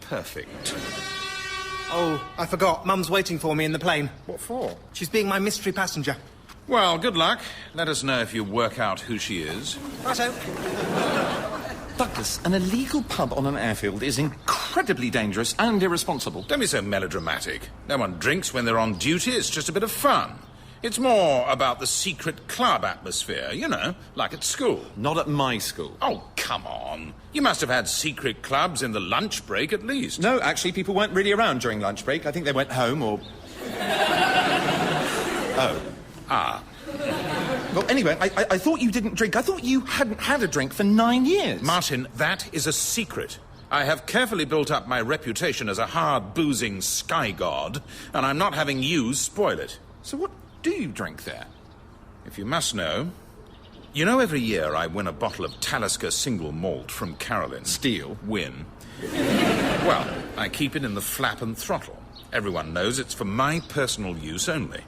perfect. Oh, I forgot. Mum's waiting for me in the plane. What for? She's being my mystery passenger. Well, good luck. Let us know if you work out who she is. Righto. Douglas, an illegal pub on an airfield is incredibly dangerous and irresponsible. Don't be so melodramatic. No one drinks when they're on duty. It's just a bit of fun. It's more about the secret club atmosphere, you know, like at school. Not at my school. Oh, come on. You must have had secret clubs in the lunch break at least. No, actually, people weren't really around during lunch break. I think they went home or... Oh. Ah. Well, anyway, I thought you didn't drink. I thought you hadn't had a drink for 9 years. Martin, that is a secret. I have carefully built up my reputation as a hard-boozing sky god, and I'm not having you spoil it. So what do you drink there? If you must know... You know, every year I win a bottle of Talisker single malt from Carolyn. Steal. Win. Well, I keep it in the flap and throttle. Everyone knows it's for my personal use only.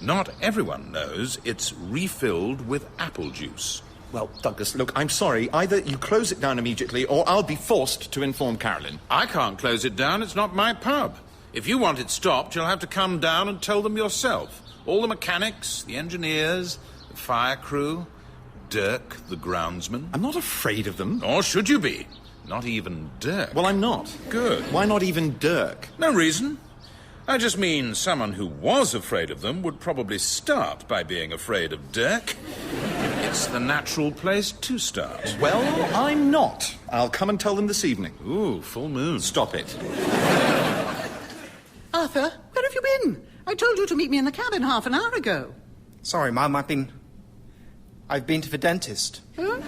Not everyone knows it's refilled with apple juice. Well, Douglas, look, I'm sorry. Either you close it down immediately or I'll be forced to inform Carolyn. I can't close it down. It's not my pub. If you want it stopped, you'll have to come down and tell them yourself. All the mechanics, the engineers, the fire crew, Dirk, the groundsman. I'm not afraid of them. Or should you be? Not even Dirk. Well, I'm not. Good. Why not even Dirk? No reason. I just mean someone who was afraid of them would probably start by being afraid of Dirk. It's the natural place to start. Well, I'm not. I'll come and tell them this evening. Ooh, full moon. Stop it. Arthur, where have you been? I told you to meet me in the cabin half an hour ago. Sorry, Mum, I've been to the dentist. Oh,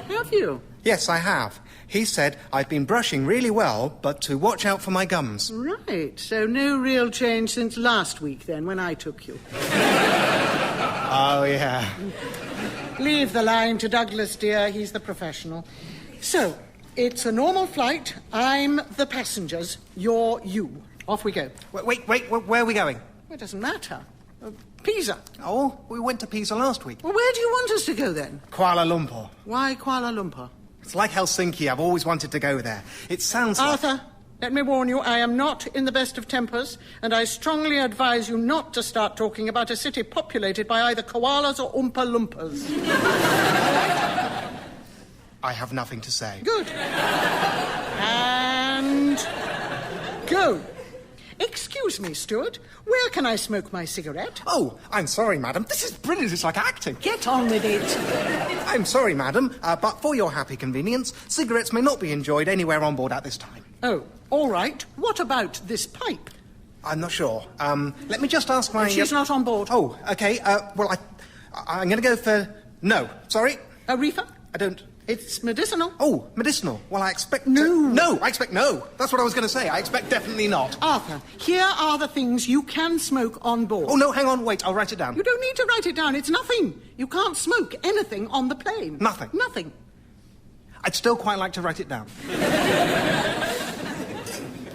have you? Yes, I have. He said I've been brushing really well, but to watch out for my gums. Right, so no real change since last week, then, when I took you. Oh, yeah. Leave the line to Douglas, dear. He's the professional. So, it's a normal flight. I'm the passengers. You're you. Off we go. Wait, where are we going? It doesn't matter. Pisa. Oh, we went to Pisa last week. Well, where do you want us to go, then? Kuala Lumpur. Why Kuala Lumpur? It's like Helsinki. I've always wanted to go there. It sounds like... Arthur, let me warn you, I am not in the best of tempers, and I strongly advise you not to start talking about a city populated by either koalas or Oompa Loompas. I have nothing to say. Good. And... go. Excuse me, steward. Where can I smoke my cigarette? Oh, I'm sorry, madam. This is brilliant. It's like acting. Get on with it. I'm sorry, madam, but for your happy convenience, cigarettes may not be enjoyed anywhere on board at this time. Oh, all right. What about this pipe? I'm not sure. Let me just ask my... She's not on board. Oh, OK. Well, I'm going to go for... No. Sorry. A reefer? I don't... It's medicinal. Oh, medicinal. Well, I expect... No. No, I expect no. That's what I was going to say. I expect definitely not. Arthur, here are the things you can smoke on board. Oh, no, hang on, wait. I'll write it down. You don't need to write it down. It's nothing. You can't smoke anything on the plane. Nothing? Nothing. I'd still quite like to write it down.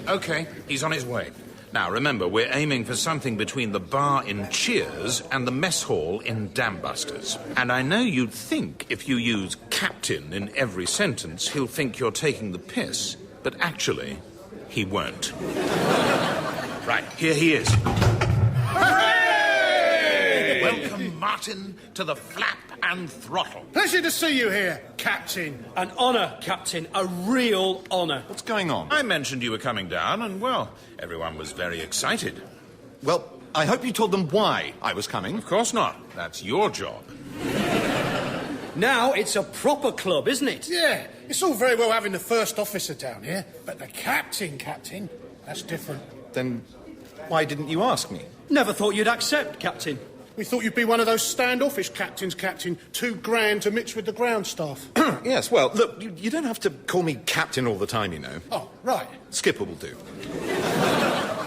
OK, he's on his way. Now, remember, we're aiming for something between the bar in Cheers and the mess hall in Dambusters. And I know you'd think if you use captain in every sentence, he'll think you're taking the piss. But actually, he won't. Right, here he is. Hooray! Welcome, Martin, to the flap and throttle. Pleasure to see you here, Captain. An honour, Captain. A real honour. What's going on? I mentioned you were coming down, and, well, everyone was very excited. Well, I hope you told them why I was coming. Of course not. That's your job. Now it's a proper club, isn't it? Yeah, it's all very well having the first officer down here, but the captain, that's different. Then why didn't you ask me? Never thought you'd accept, Captain. We thought you'd be one of those standoffish captains, Captain. Too grand to mix with the ground staff. Yes, well, look, you don't have to call me captain all the time, you know. Oh, right. Skipper will do.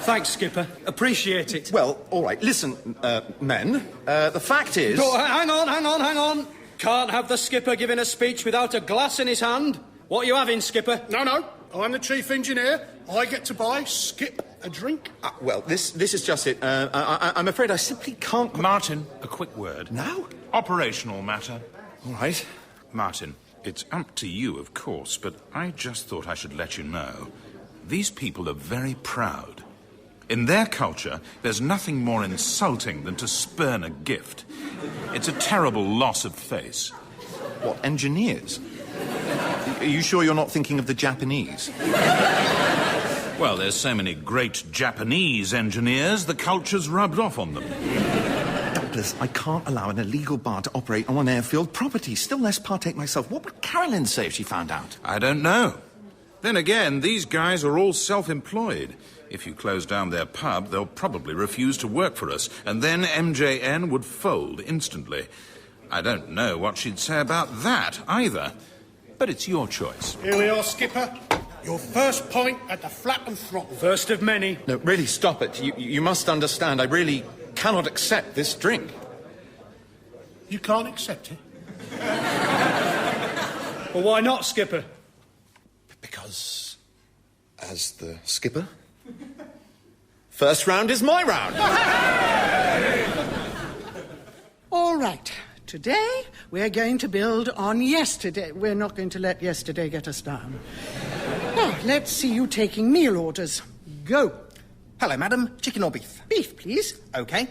Thanks, Skipper. Appreciate it. Well, all right, listen, men, the fact is... Oh, hang on. Can't have the skipper giving a speech without a glass in his hand. What are you having, Skipper? No. I'm the chief engineer. I get to buy Skip a drink. Well, this is just it. I'm afraid I simply can't... Martin, a quick word. Now? Operational matter. All right. Martin, it's up to you, of course, but I just thought I should let you know. These people are very proud. In their culture, there's nothing more insulting than to spurn a gift. It's a terrible loss of face. What, engineers? Are you sure you're not thinking of the Japanese? Well, there's so many great Japanese engineers, the culture's rubbed off on them. Douglas, I can't allow an illegal bar to operate on airfield property, still less partake myself. What would Carolyn say if she found out? I don't know. Then again, these guys are all self-employed. If you close down their pub, they'll probably refuse to work for us, and then MJN would fold instantly. I don't know what she'd say about that, either. But it's your choice. Here we are, Skipper. Your first point at the flap and throttle. First of many. No, really, stop it. You must understand, I really cannot accept this drink. You can't accept it? Well, why not, Skipper? Because, as the skipper, first round is my round. All right. Today, we're going to build on yesterday. We're not going to let yesterday get us down. Now, let's see you taking meal orders. Go. Hello, madam. Chicken or beef? Beef, please. OK.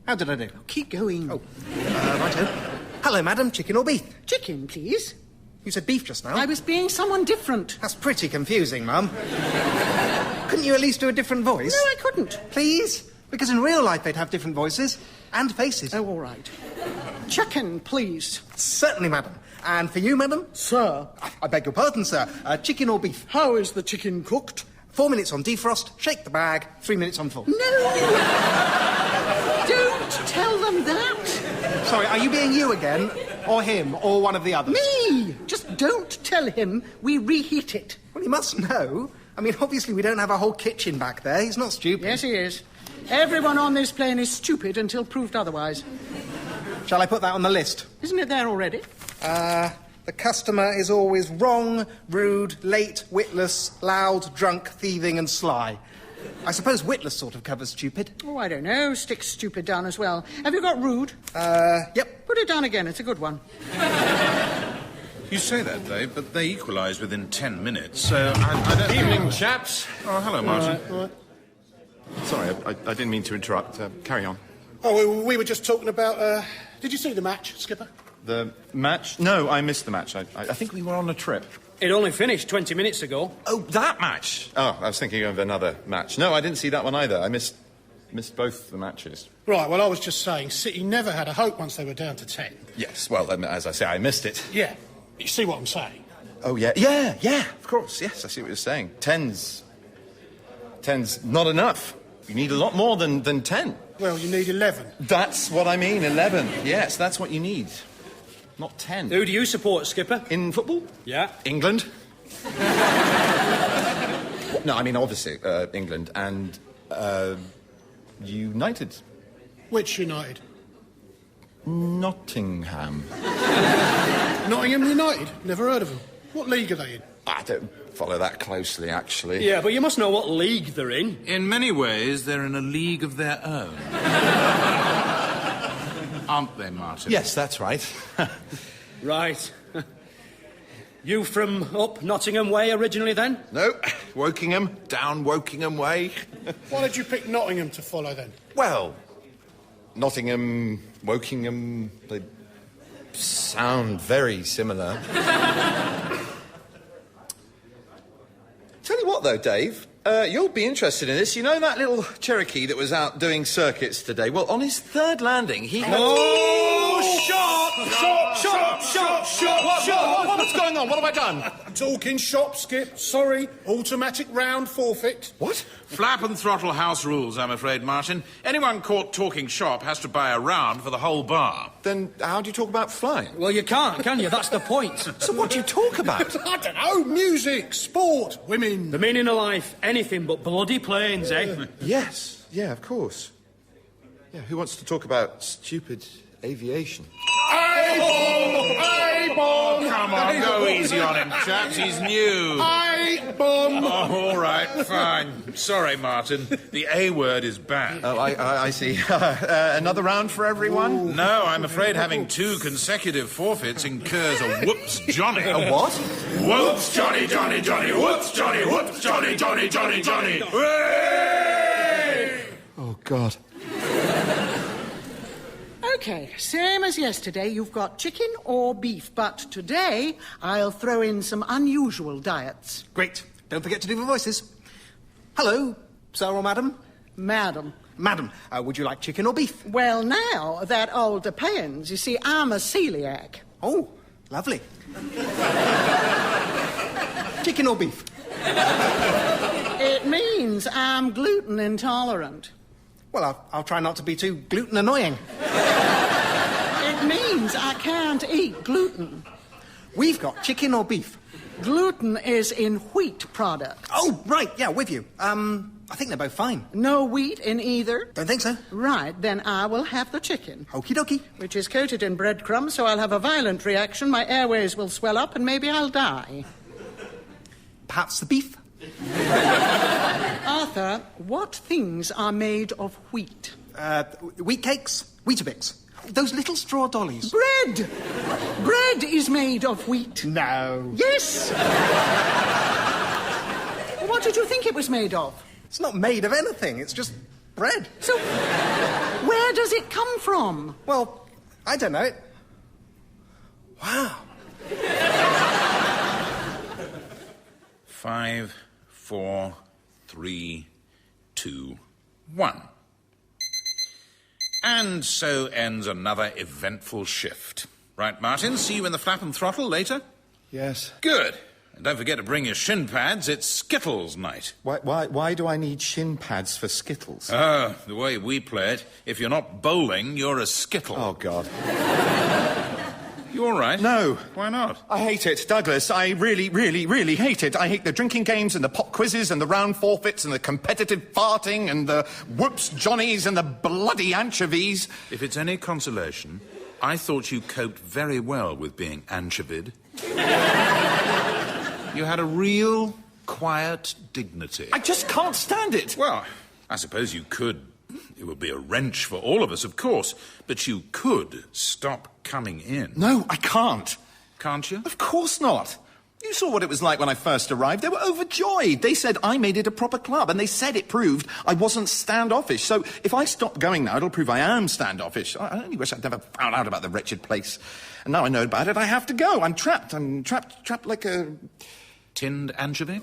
How did I do? Keep going. Oh, righto. Hello, madam. Chicken or beef? Chicken, please. You said beef just now. I was being someone different. That's pretty confusing, Mum. Couldn't you at least do a different voice? No, I couldn't. Please? Because in real life they'd have different voices and faces. Oh, all right. Chicken, please. Certainly, madam. And for you, madam? Sir. I beg your pardon, sir. Chicken or beef? How is the chicken cooked? 4 minutes on defrost, shake the bag, 3 minutes on full. No! Don't tell them that. Sorry, are you being you again? Or him? Or one of the others? Me! Just don't tell him we reheat it. Well, he must know. I mean, obviously we don't have a whole kitchen back there. He's not stupid. Yes, he is. Everyone on this plane is stupid until proved otherwise. Shall I put that on the list? Isn't it there already? The customer is always wrong, rude, late, witless, loud, drunk, thieving and sly. I suppose witless sort of covers stupid. Oh, I don't know. Stick stupid down as well. Have you got rude? Yep. Put it down again. It's a good one. You say that, Dave, but they equalised within 10 minutes, so I don't... Evening, chaps. Oh, hello, Martin. All right. Sorry, I didn't mean to interrupt. Carry on. Oh, we were just talking about... Did you see the match, Skipper? The match? No, I missed the match. I think we were on a trip. It only finished 20 minutes ago. Oh, that match! Oh, I was thinking of another match. No, I didn't see that one either. I missed both the matches. Right, well, I was just saying, City never had a hope once they were down to 10. Yes, well, as I say, I missed it. Yeah, you see what I'm saying? Oh, yeah, of course, yes, I see what you're saying. Ten's not enough. You need a lot more than 10. Well, you need 11. That's what I mean, 11. Yes, that's what you need. Not 10. Who do you support, Skipper? In football? Yeah. England. No, I mean, obviously, England and, United. Which United? Nottingham. Nottingham United? Never heard of them. What league are they in? I don't follow that closely, actually. Yeah, but you must know what league they're in. In many ways, they're in a league of their own. Aren't they, Martin? Yes, that's right. Right. You from up Nottingham Way originally, then? No, Wokingham, down Wokingham Way. Why did you pick Nottingham to follow, then? Well, Nottingham, Wokingham, they sound very similar. Tell you what, though, Dave, you'll be interested in this. You know that little Cherokee that was out doing circuits today? Well, on his third landing, he had... What's going on? What have I done? Talking shop, Skip. Sorry. Automatic round forfeit. What? Flap and throttle house rules, I'm afraid, Martin. Anyone caught talking shop has to buy a round for the whole bar. Then how do you talk about flying? Well, you can't, can you? That's the point. So what do you talk about? I don't know. Music, sport, women. The meaning of life, anything but bloody planes, eh? Yes, yeah, of course. Yeah, who wants to talk about stupid aviation? Come on, go easy on him, chaps. He's new. bomb! Oh, all right, fine. Sorry, Martin. The A word is banned. Oh, I see. Another round for everyone? No, I'm afraid having 2 consecutive forfeits incurs a whoops Johnny. A what? Whoops Johnny, Johnny, Johnny, whoops Johnny, whoops Johnny, Johnny, Johnny, Johnny. Hooray! Oh, God. Okay, same as yesterday, you've got chicken or beef, but today I'll throw in some unusual diets. Great. Don't forget to do the voices. Hello, sir or madam? Madam. Madam, would you like chicken or beef? Well, now, that all depends. You see, I'm a celiac. Oh, lovely. Chicken or beef? It means I'm gluten intolerant. Well, I'll try not to be too gluten annoying. It means I can't eat gluten. We've got chicken or beef. Gluten is in wheat products. Oh, right, yeah, with you. I think they're both fine. No wheat in either? Don't think so. Right, then I will have the chicken. Okie dokie. Which is coated in breadcrumbs, so I'll have a violent reaction, my airways will swell up, and maybe I'll die. Perhaps the beef? Arthur, what things are made of wheat? Wheat cakes, Weetabix. Those little straw dollies. Bread! Bread is made of wheat. No. Yes! What did you think it was made of? It's not made of anything. It's just bread. So, where does it come from? Well, I don't know. Wow. 5, 4, 3, 2, 1. And so ends another eventful shift. Right, Martin? See you in the flap and throttle later? Yes. Good. And don't forget to bring your shin pads. It's Skittles night. Why do I need shin pads for Skittles? Oh, the way we play it, if you're not bowling, you're a Skittle. Oh, God. You all right? No. Why not? I hate it, Douglas. I really, really, really hate it. I hate the drinking games and the pop quizzes and the round forfeits and the competitive farting and the whoops Johnnies and the bloody anchovies. If it's any consolation, I thought you coped very well with being anchovied. You had a real, quiet dignity. I just can't stand it. Well, I suppose you could. It would be a wrench for all of us, of course. But you could stop coming in. No, I can't. Can't you? Of course not. You saw what it was like when I first arrived. They were overjoyed. They said I made it a proper club, and they said it proved I wasn't standoffish. So if I stop going now, it'll prove I am standoffish. I only wish I'd never found out about the wretched place. And now I know about it, I have to go. I'm trapped. I'm trapped like a... Tinned anchovy?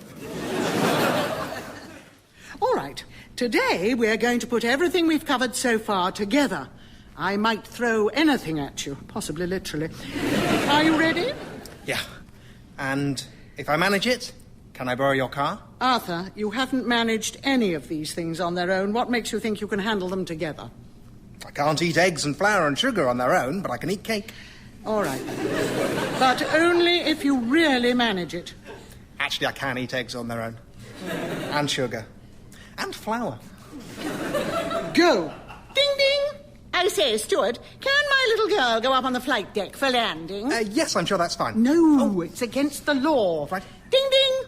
All right. Today, we're going to put everything we've covered so far together. I might throw anything at you, possibly literally. Are you ready? Yeah. And if I manage it, can I borrow your car? Arthur, you haven't managed any of these things on their own. What makes you think you can handle them together? I can't eat eggs and flour and sugar on their own, but I can eat cake. All right. But only if you really manage it. Actually, I can eat eggs on their own. And sugar. And flour. Go. Ding, ding. I say, Stuart, can my little girl go up on the flight deck for landing? Yes, I'm sure that's fine. No, it's against the law. Right. Ding, ding.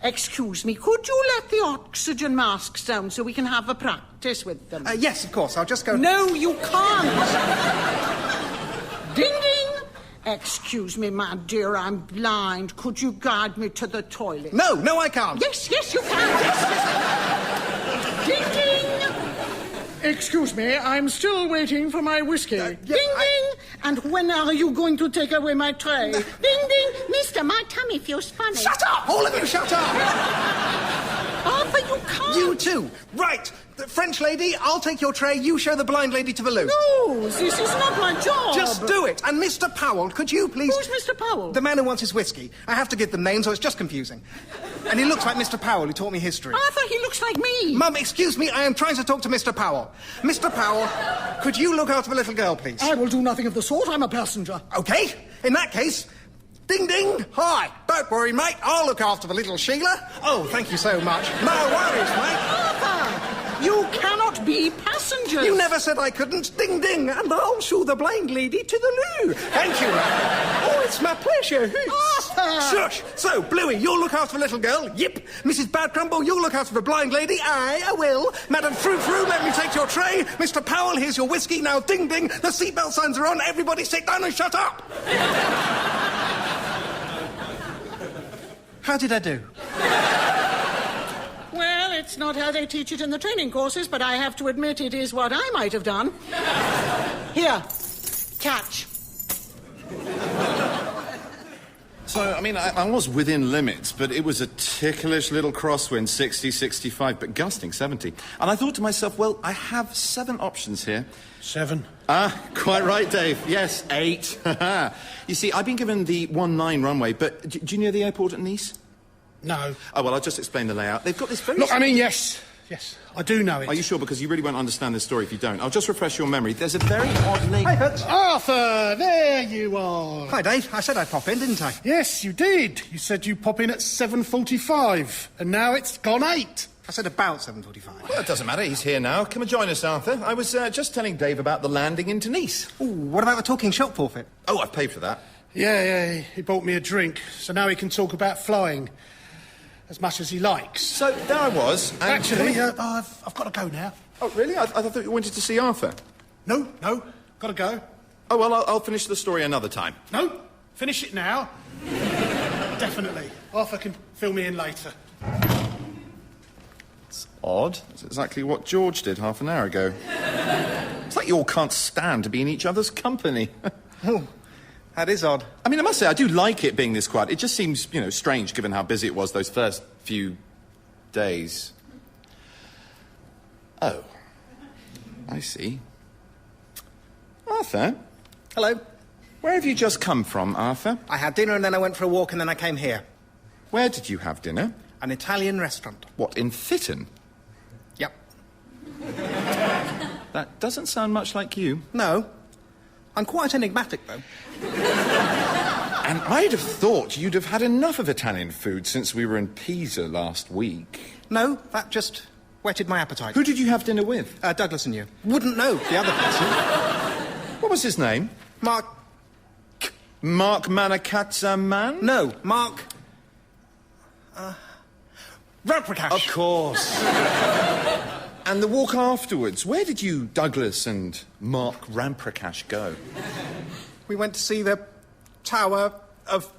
Excuse me, could you let the oxygen masks down so we can have a practice with them? Yes, of course. I'll just go... No, you can't. Ding, ding. Excuse me, my dear, I'm blind. Could you guide me to the toilet? No, I can't. Yes, you can. Yes. Ding, ding. Excuse me, I'm still waiting for my whiskey. Ding, ding. And when are you going to take away my tray? Ding, ding. Mister, my tummy feels funny. Shut up! All of you, shut up! Arthur, you can't. You too. Right. The French lady, I'll take your tray. You show the blind lady to the loo. No, this is not my job. Just do it. And Mr. Powell, could you please... Who's Mr. Powell? The man who wants his whiskey. I have to give them names, so it's just confusing. And he looks like Mr. Powell, who taught me history. Arthur, he looks like me. Mum, excuse me, I am trying to talk to Mr. Powell. Mr. Powell, could you look after the little girl, please? I will do nothing of the sort. I'm a passenger. OK. In that case... Ding, ding. Hi. Don't worry, mate. I'll look after the little Sheila. Oh, thank you so much. No worries, mate. Arthur! You cannot be passengers. You never said I couldn't. Ding, ding, and I'll show the blind lady to the loo. Thank you, madam. Oh, it's my pleasure. Arthur! Shush. So, Bluey, you'll look after the little girl. Yip. Mrs. Badcrumble, you'll look after the blind lady. I will. Madam Frou-Frou, let me take your tray. Mr. Powell, here's your whiskey. Now, ding, ding, the seatbelt signs are on. Everybody sit down and shut up. How did I do? Well, it's not how they teach it in the training courses, but I have to admit it is what I might have done. Here, catch. So, I mean, I was within limits, but it was a ticklish little crosswind, 60, 65, but gusting 70. And I thought to myself, well, I have 7 options here. 7. Quite right, Dave. Yes, 8. You see, I've been given the 19 runway, but do you know the airport at Nice? No. Oh, well, I'll just explain the layout. They've got this very... Look, I mean, yes. Yes, I do know it. Are you sure? Because you really won't understand this story if you don't. I'll just refresh your memory. There's a very odd lake... Hi, Fitz. Arthur, there you are. Hi, Dave. I said I'd pop in, didn't I? Yes, you did. You said you'd pop in at 7:45, and now it's gone 8. I said about 7:45. Well, it doesn't matter. He's here now. Come and join us, Arthur. I was just telling Dave about the landing into Nice. Ooh, what about the talking shop forfeit? Oh, I've paid for that. Yeah, he bought me a drink, so now he can talk about flying as much as he likes. So, there I was, and... Actually, I've got to go now. Oh, really? I thought you wanted to see Arthur. No, got to go. Oh, well, I'll finish the story another time. No, finish it now. Definitely. Arthur can fill me in later. It's odd. It's exactly what George did half an hour ago. It's like you all can't stand to be in each other's company. Oh, that is odd. I mean, I must say, I do like it being this quiet. It just seems, strange given how busy it was those first few days. Oh. I see. Arthur? Hello. Where have you just come from, Arthur? I had dinner and then I went for a walk and then I came here. Where did you have dinner? An Italian restaurant. What, in Fitton? Yep. That doesn't sound much like you. No. I'm quite enigmatic, though. And I'd have thought you'd have had enough of Italian food since we were in Pisa last week. No, that just whetted my appetite. Who did you have dinner with? Douglas and you. Wouldn't know the other person. What was his name? Mark Manakatsa Man? No, Mark... Ramprakash. Of course. And the walk afterwards, where did you, Douglas and Mark Ramprakash, go? We went to see the Tower of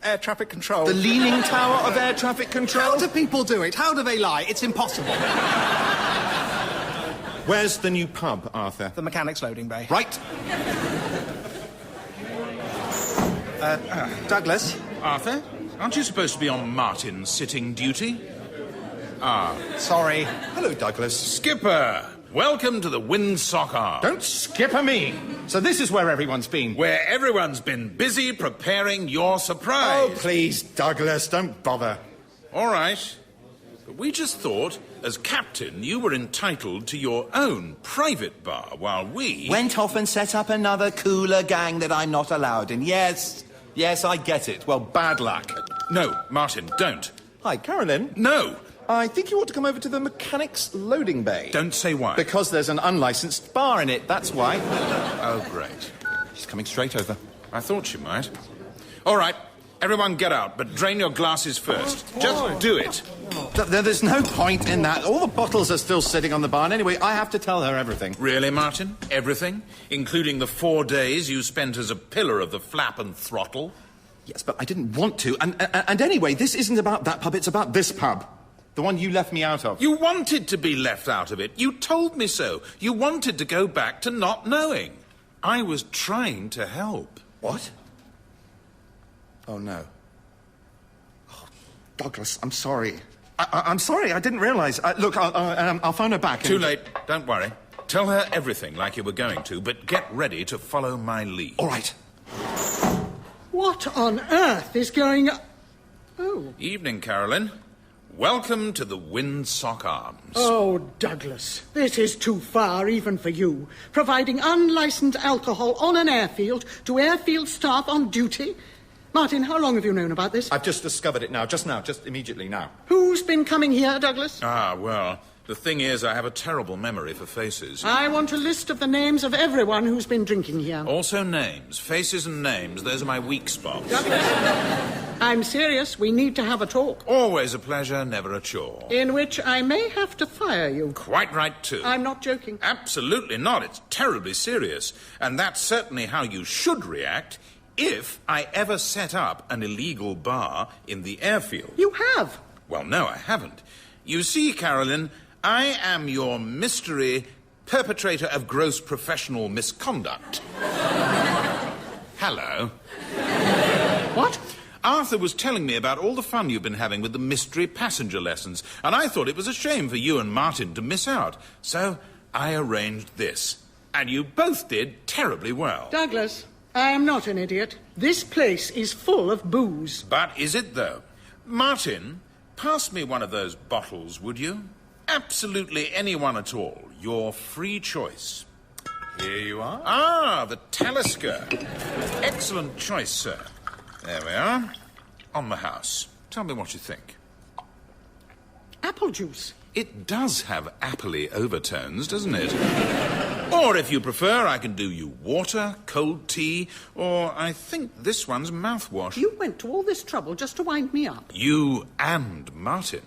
Air Traffic Control. The Leaning Tower of Air Traffic Control? How do people do it? How do they lie? It's impossible. Where's the new pub, Arthur? The Mechanics Loading Bay. Right. Douglas? Arthur, aren't you supposed to be on Martin's sitting duty? Sorry. Hello, Douglas. Skipper, welcome to the Windsock Arms. Don't skipper me. So this is where everyone's been. Where everyone's been busy preparing your surprise. Oh, please, Douglas, don't bother. All right. But we just thought, as captain, you were entitled to your own private bar, while we... Went off and set up another cooler gang that I'm not allowed in. Yes, I get it. Well, bad luck. No, Martin, don't. Hi, Carolyn. No. I think you ought to come over to the Mechanics Loading Bay. Don't say why. Because there's an unlicensed bar in it, that's why. Oh, great. She's coming straight over. I thought she might. All right, everyone get out, but drain your glasses first. Just do it. There's no point in that. All the bottles are still sitting on the bar, and anyway, I have to tell her everything. Really, Martin? Everything? Including the 4 days you spent as a pillar of the flap and throttle? Yes, but I didn't want to. And anyway, this isn't about that pub, it's about this pub. The one you left me out of. You wanted to be left out of it. You told me so. You wanted to go back to not knowing. I was trying to help. What? Oh, no. Oh, Douglas, I'm sorry. I'm sorry, I didn't realise. Look, I'll phone her back. Too late. Don't worry. Tell her everything like you were going to, but get ready to follow my lead. All right. What on earth is going on? Oh. Evening, Carolyn. Welcome to the Windsock Arms. Oh, Douglas, this is too far even for you. Providing unlicensed alcohol on an airfield to airfield staff on duty. Martin, how long have you known about this? I've just discovered it now, just immediately now. Who's been coming here, Douglas? Well, the thing is, I have a terrible memory for faces. I want a list of the names of everyone who's been drinking here. Also names. Faces and names, those are my weak spots. Douglas, I'm serious. We need to have a talk. Always a pleasure, never a chore. In which I may have to fire you. Quite right, too. I'm not joking. Absolutely not. It's terribly serious. And that's certainly how you should react if I ever set up an illegal bar in the airfield. You have. Well, no, I haven't. You see, Carolyn, I am your mystery perpetrator of gross professional misconduct. Hello. What? Arthur was telling me about all the fun you've been having with the mystery passenger lessons, and I thought it was a shame for you and Martin to miss out. So I arranged this. And you both did terribly well. Douglas, I am not an idiot. This place is full of booze. But is it, though? Martin, pass me one of those bottles, would you? Absolutely anyone at all. Your free choice. Here you are. Ah, the Talisker. Excellent choice, sir. There we are. On the house. Tell me what you think. Apple juice. It does have appley overtones, doesn't it? Or if you prefer, I can do you water, cold tea, or I think this one's mouthwash. You went to all this trouble just to wind me up. You and Martin.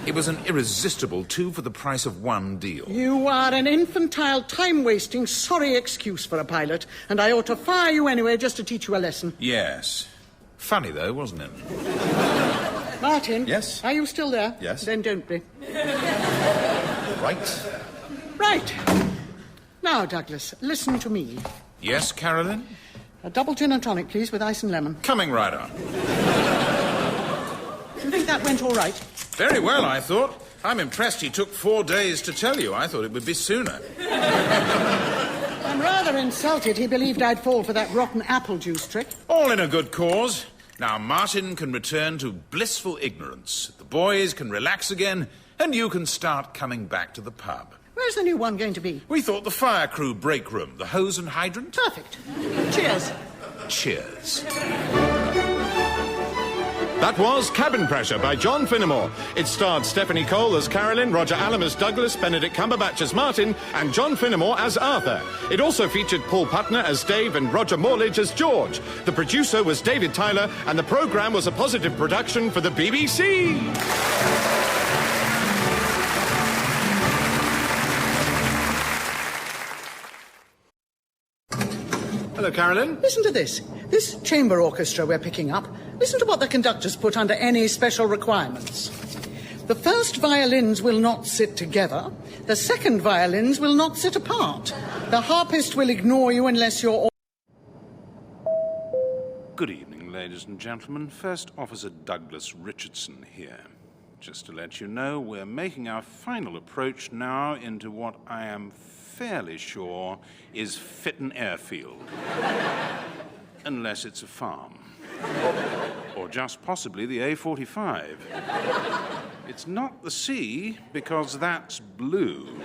It was an irresistible 2 for the price of 1 deal. You are an infantile, time-wasting, sorry excuse for a pilot, and I ought to fire you anyway just to teach you a lesson. Yes. Funny, though, wasn't it? Martin? Yes? Are you still there? Yes. Then don't be. Right. Right. Now, Douglas, listen to me. Yes, Carolyn? A double gin and tonic, please, with ice and lemon. Coming right on. Do you think that went all right? Very well, I thought. I'm impressed he took 4 days to tell you. I thought it would be sooner. I'm rather insulted he believed I'd fall for that rotten apple juice trick. All in a good cause. Now, Martin can return to blissful ignorance. The boys can relax again, and you can start coming back to the pub. Where's the new one going to be? We thought the fire crew break room, the hose and hydrant. Perfect. Cheers. Cheers. That was Cabin Pressure by John Finnemore. It starred Stephanie Cole as Carolyn, Roger Allam as Douglas, Benedict Cumberbatch as Martin, and John Finnemore as Arthur. It also featured Paul Putner as Dave and Roger Morledge as George. The producer was David Tyler, and the programme was a positive production for the BBC. Hello, Carolyn. Listen to this. This chamber orchestra we're picking up, listen to what the conductors put under any special requirements. The first violins will not sit together. The second violins will not sit apart. The harpist will ignore you unless you're... Good evening, ladies and gentlemen. First Officer Douglas Richardson here. Just to let you know, we're making our final approach now into what I am fairly sure is Fitton Airfield. Unless it's a farm. Or just possibly the A45. It's not the sea, because that's blue.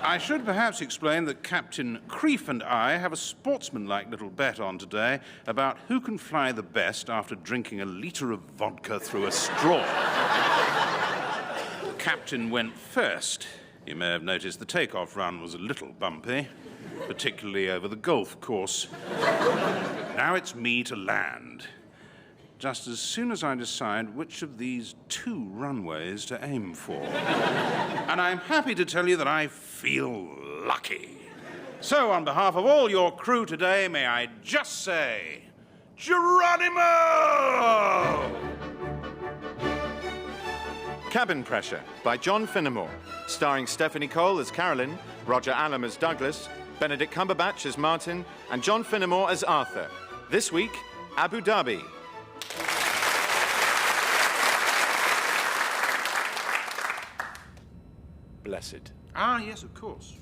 I should perhaps explain that Captain Creef and I have a sportsmanlike little bet on today about who can fly the best after drinking a litre of vodka through a straw. The captain went first. You may have noticed the takeoff run was a little bumpy, particularly over the golf course. Now it's me to land, just as soon as I decide which of these 2 runways to aim for. And I'm happy to tell you that I feel lucky. So, on behalf of all your crew today, may I just say, Geronimo! Cabin Pressure by John Finnemore, starring Stephanie Cole as Carolyn, Roger Allam as Douglas, Benedict Cumberbatch as Martin, and John Finnemore as Arthur. This week, Abu Dhabi. Blessed. Ah, yes, of course.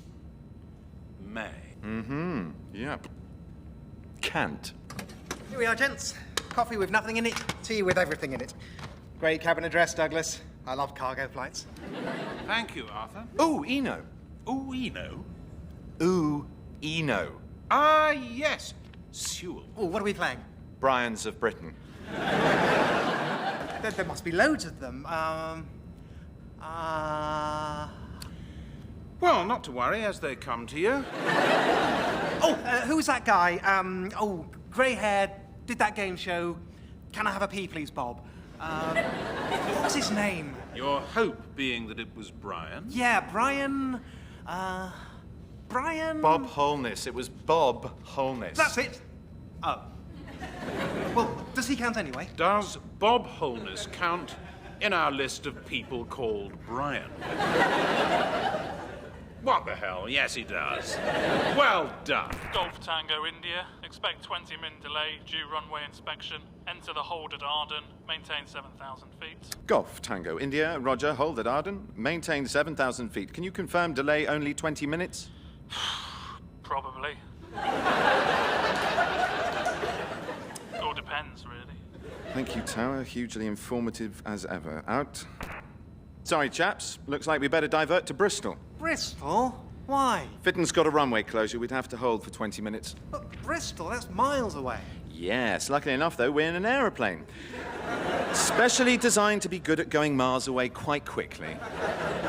May. Yep. Can't. Here we are, gents. Coffee with nothing in it, tea with everything in it. Great cabin address, Douglas. I love cargo flights. Thank you, Arthur. Ooh, Eno. Ooh, Eno. Ooh, Eno. Ah, yes. Sewell. Oh, what are we playing? Brians of Britain. There must be loads of them. Well, not to worry as they come to you. Who's that guy? Grey-haired, did that game show. Can I have a pee, please, Bob? What was his name? Your hope being that it was Brian? Yeah, Brian... Brian... Bob Holness. It was Bob Holness. That's it. Oh. Well, does he count anyway? Does Bob Holness count in our list of people called Brian? What the hell? Yes, he does. Well done. Golf Tango India. Expect 20-minute delay, due runway inspection. Enter the hold at Arden. Maintain 7,000 feet. Golf Tango India. Roger, hold at Arden. Maintain 7,000 feet. Can you confirm delay only 20 minutes? Probably. All depends, really. Thank you, Tower. Hugely informative as ever. Out. Sorry, chaps. Looks like we better divert to Bristol. Bristol? Why? Fitton's got a runway closure. We'd have to hold for 20 minutes. But Bristol, that's miles away. Yes. Luckily enough, though, we're in an aeroplane. Specially designed to be good at going miles away quite quickly.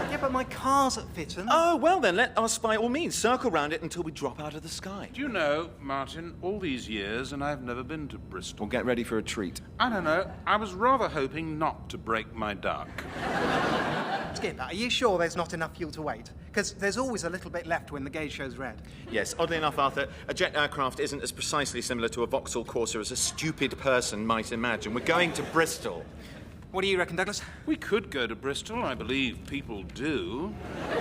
Yeah, but my car's at Fitton. Oh, well then, let us by all means circle round it until we drop out of the sky. Do you know, Martin, all these years and I've never been to Bristol. We'll get ready for a treat. I don't know. I was rather hoping not to break my duck. Skip, are you sure there's not enough fuel to wait? Because there's always a little bit left when the gauge shows red. Yes, oddly enough, Arthur, a jet aircraft isn't as precisely similar to a Vauxhall Corsa as a stupid person might imagine. We're going to Bristol. What do you reckon, Douglas? We could go to Bristol, I believe people do.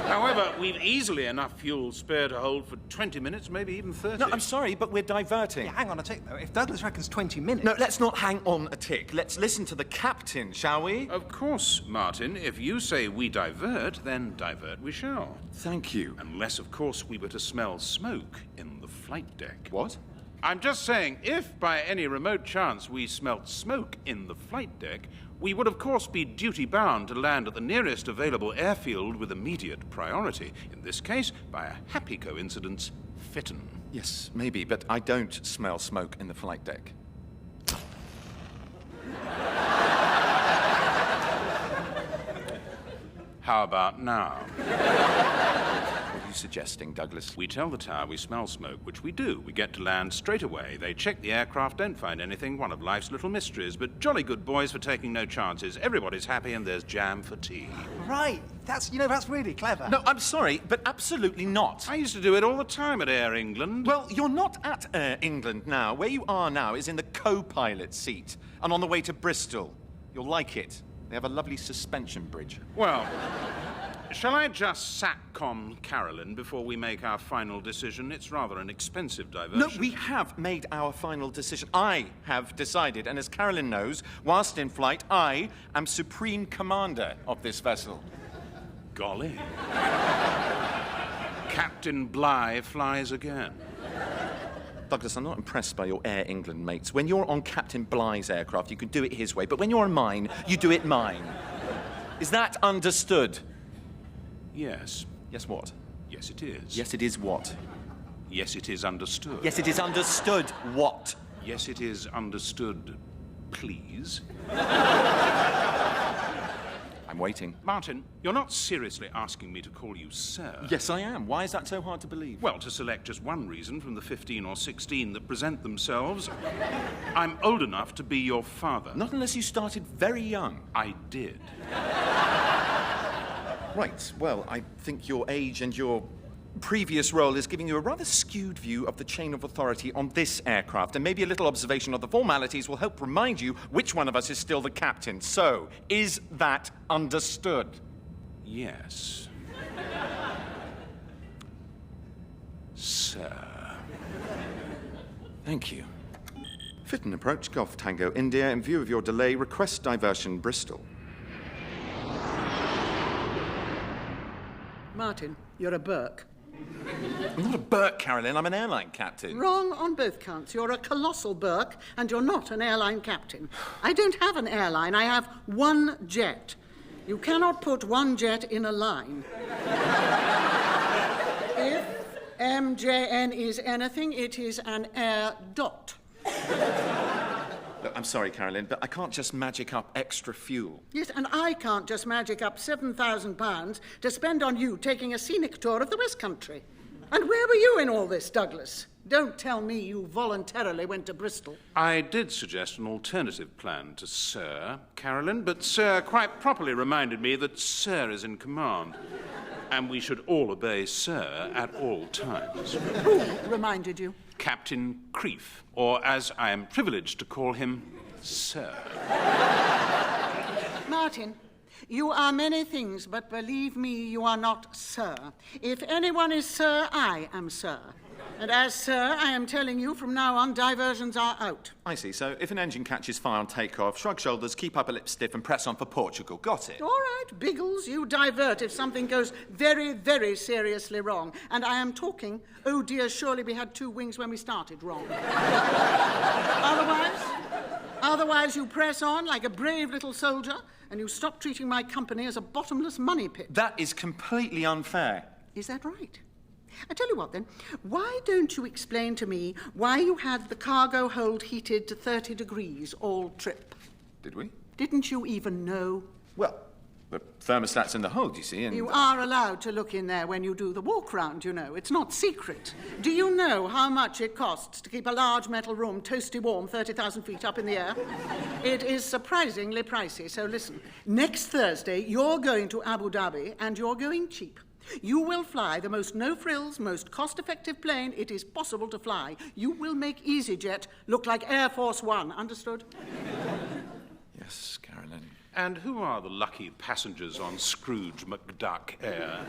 However, we've easily enough fuel spare to hold for 20 minutes, maybe even 30. No, I'm sorry, but we're diverting. Yeah, hang on a tick, though. If Douglas reckons 20 minutes... No, let's not hang on a tick. Let's listen to the captain, shall we? Of course, Martin. If you say we divert, then divert we shall. Thank you. Unless, of course, we were to smell smoke in the flight deck. What? I'm just saying, if by any remote chance we smelt smoke in the flight deck, we would of course be duty-bound to land at the nearest available airfield with immediate priority. In this case, by a happy coincidence, Fitton. Yes, maybe, but I don't smell smoke in the flight deck. How about now? What are you suggesting, Douglas? We tell the tower we smell smoke, which we do. We get to land straight away. They check the aircraft, don't find anything. One of life's little mysteries, but jolly good boys for taking no chances. Everybody's happy and there's jam for tea. Right. That's really clever. No, I'm sorry, but absolutely not. I used to do it all the time at Air England. Well, you're not at Air England now. Where you are now is in the co-pilot seat and on the way to Bristol. You'll like it. They have a lovely suspension bridge. Well, shall I just SATCOM Carolyn before we make our final decision? It's rather an expensive diversion. No, we have made our final decision. I have decided, and as Carolyn knows, whilst in flight, I am supreme commander of this vessel. Golly. Captain Bligh flies again. Douglas, I'm not impressed by your Air England mates. When you're on Captain Bligh's aircraft, you can do it his way, but when you're on mine, you do it mine. Is that understood? Yes. Yes, what? Yes, it is. Yes, it is what? Yes, it is understood. Yes, it is understood what? Yes, it is understood. Please. I'm waiting. Martin, you're not seriously asking me to call you sir? Yes, I am. Why is that so hard to believe? Well, to select just one reason from the 15 or 16 that present themselves, I'm old enough to be your father. Not unless you started very young. I did. Right. Well, I think your age and your previous role is giving you a rather skewed view of the chain of authority on this aircraft, and maybe a little observation of the formalities will help remind you which one of us is still the captain. So, is that understood? Yes. Sir. Thank you. Fitton approach, Golf Tango India. In view of your delay, request diversion Bristol. Martin, you're a Burke. I'm not a Burke, Carolyn. I'm an airline captain. Wrong on both counts. You're a colossal Burke, and you're not an airline captain. I don't have an airline. I have one jet. You cannot put one jet in a line. If MJN is anything, it is an air dot. Look, I'm sorry, Carolyn, but I can't just magic up extra fuel. Yes, and I can't just magic up £7,000 to spend on you taking a scenic tour of the West Country. And where were you in all this, Douglas? Don't tell me you voluntarily went to Bristol. I did suggest an alternative plan to Sir, Carolyn, but Sir quite properly reminded me that Sir is in command. And we should all obey Sir at all times. Who reminded you? Captain Creef, or as I am privileged to call him, Sir. Martin, you are many things, but believe me, you are not Sir. If anyone is Sir, I am Sir. And as Sir, I am telling you, from now on, diversions are out. I see. So if an engine catches fire on takeoff, shrug shoulders, keep upper lip stiff and press on for Portugal. Got it? All right, Biggles, you divert if something goes very, very seriously wrong. And I am talking, oh dear, surely we had 2 wings when we started wrong. Otherwise, you press on like a brave little soldier and you stop treating my company as a bottomless money pit. That is completely unfair. Is that right? I tell you what, then. Why don't you explain to me why you had the cargo hold heated to 30 degrees all trip? Did we? Didn't you even know? Well, the thermostat's in the hold, you see, and... You are allowed to look in there when you do the walk-round, you know. It's not secret. Do you know how much it costs to keep a large metal room toasty warm 30,000 feet up in the air? It is surprisingly pricey, so listen. Next Thursday, you're going to Abu Dhabi, and you're going cheap. You will fly the most no-frills, most cost-effective plane it is possible to fly. You will make EasyJet look like Air Force One, understood? Yes, Carolyn. And who are the lucky passengers on Scrooge McDuck Air?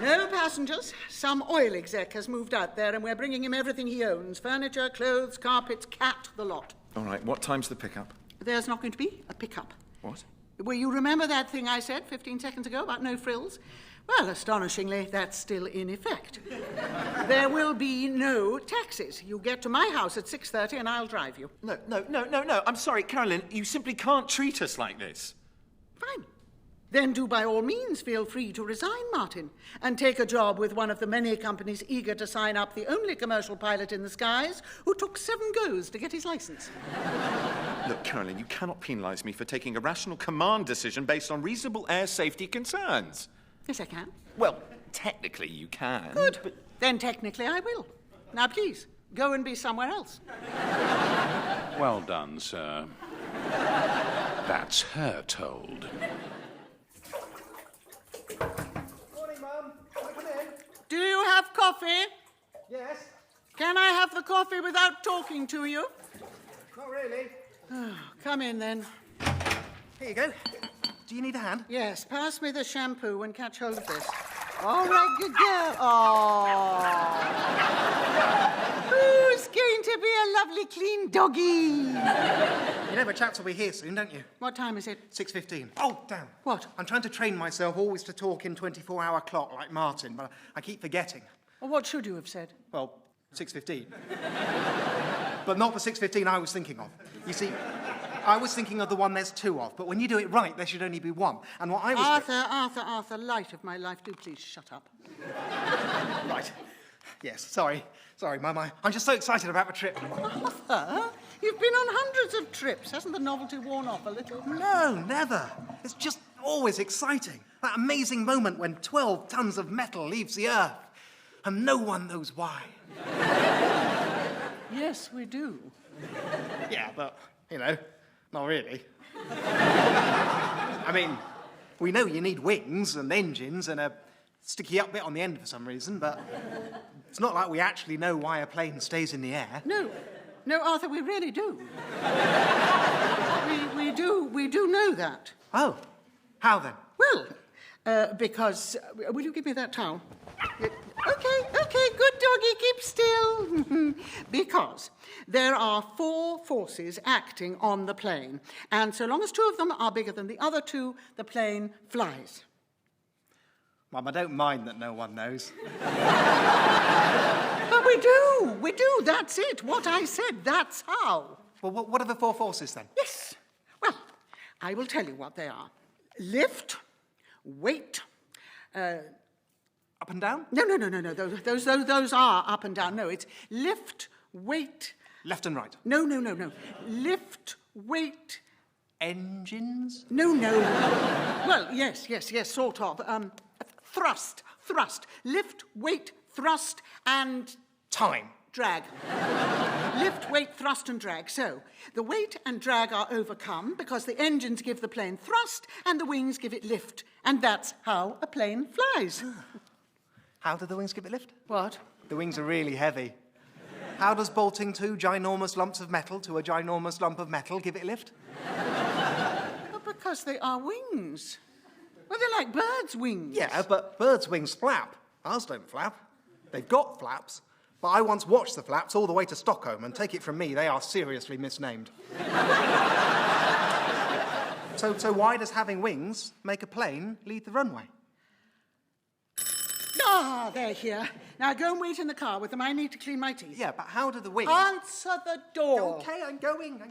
No passengers. Some oil exec has moved out there and we're bringing him everything he owns. Furniture, clothes, carpets, cat, the lot. All right, what time's the pickup? There's not going to be a pickup. What? Well, you remember that thing I said 15 seconds ago about no frills? Well, astonishingly, that's still in effect. There will be no taxis. You get to my house at 6:30 and I'll drive you. No. I'm sorry, Carolyn. You simply can't treat us like this. Fine. Then do by all means feel free to resign, Martin, and take a job with one of the many companies eager to sign up the only commercial pilot in the skies who took 7 goes to get his license. Look, Carolyn, you cannot penalise me for taking a rational command decision based on reasonable air safety concerns. Yes, I can. Well, technically you can. Good. But... Then technically I will. Now, please, go and be somewhere else. Well done, sir. That's her told. Morning, Mum. Can I come in? Do you have coffee? Yes. Can I have the coffee without talking to you? Not really. Come in, then. Here you go. Do you need a hand? Yes, pass me the shampoo and catch hold of this. All right, good girl. Oh. Who's going to be a lovely, clean doggy? You know the chaps will be here soon, don't you? What time is it? 6:15. Oh, damn. What? I'm trying to train myself always to talk in 24-hour clock like Martin, but I keep forgetting. Well, what should you have said? Well, 6:15. But not the 6:15 I was thinking of. You see, I was thinking of the one there's 2 of, but when you do it right, there should only be 1. And what I was... Arthur, light of my life, do please shut up. Right. Yes, sorry, Mum. I'm just so excited about the trip. Arthur, you've been on hundreds of trips. Hasn't the novelty worn off a little? No, never. It's just always exciting. That amazing moment when 12 tons of metal leaves the Earth, and no one knows why. Yes, we do. Yeah, but, you know, not really. I mean, we know you need wings and engines and a sticky up bit on the end for some reason, but it's not like we actually know why a plane stays in the air. No, Arthur, we really do. we do know that. Oh, how then? Well, because... will you give me that towel? Okay, good doggy, keep still. Because there are 4 forces acting on the plane, and so long as 2 of them are bigger than the other 2, the plane flies. Mum, I don't mind that no one knows. But we do, that's it. What I said, that's how. Well, what are the 4 forces then? Yes. Well, I will tell you what they are. Lift, weight, Up and down? No. Those are up and down. No, it's lift, weight, Left and right. No. Lift, weight... Engines? No. Well, yes, sort of. Thrust. Lift, weight, thrust, and... Time. Drag. Lift, weight, thrust, and drag. So, the weight and drag are overcome because the engines give the plane thrust and the wings give it lift. And that's how a plane flies. How do the wings give it lift? What? The wings are really heavy. How does bolting 2 ginormous lumps of metal to a ginormous lump of metal give it a lift? Well, because they are wings. Well, they're like birds' wings. Yeah, but birds' wings flap. Ours don't flap. They've got flaps, but I once watched the flaps all the way to Stockholm, and take it from me, they are seriously misnamed. So why does having wings make a plane lead the runway? Ah, they're here. Now go and wait in the car with them. I need to clean my teeth. Yeah, but how do the wings... Answer the door. Okay, I'm going.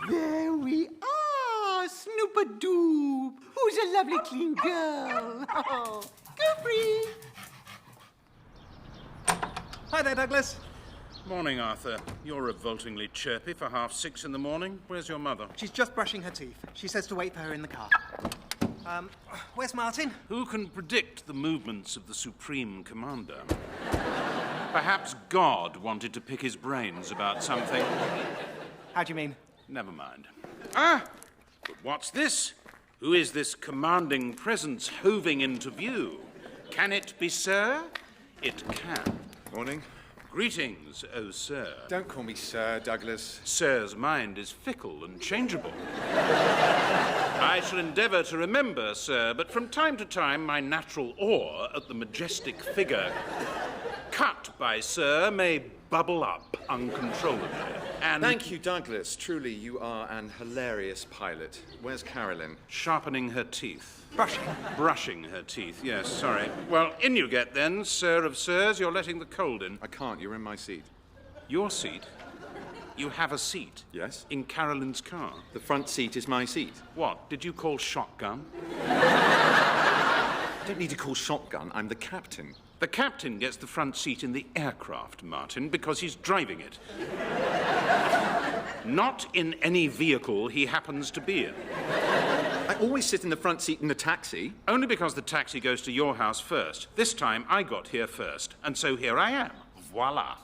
There we are, Snooper-Doob. Who's a lovely clean girl. Oh, go free. Hi there, Douglas. Morning, Arthur. You're revoltingly chirpy for 6:30 in the morning. Where's your mother? She's just brushing her teeth. She says to wait for her in the car. Where's Martin? Who can predict the movements of the Supreme Commander? Perhaps God wanted to pick his brains about something. How do you mean? Never mind. But what's this? Who is this commanding presence hoving into view? Can it be Sir? It can. Morning. Greetings, oh sir. Don't call me Sir, Douglas. Sir's mind is fickle and changeable. I shall endeavour to remember, sir, but from time to time my natural awe at the majestic figure cut by sir may bubble up uncontrollably. And Thank you, Douglas. Truly, you are an hilarious pilot. Where's Carolyn? sharpening her teeth. Brushing. Brushing her teeth, yes, sorry. Well, in you get then, sir of sirs. You're letting the cold in. I can't. You're in my seat. Your seat? You have a seat? Yes? In Carolyn's car? The front seat is my seat. What, did you call shotgun? I don't need to call shotgun. I'm the captain. The captain gets the front seat in the aircraft, Martin, because he's driving it. Not in any vehicle he happens to be in. I always sit in the front seat in the taxi. Only because the taxi goes to your house first. This time I got here first, and so here I am. Voila.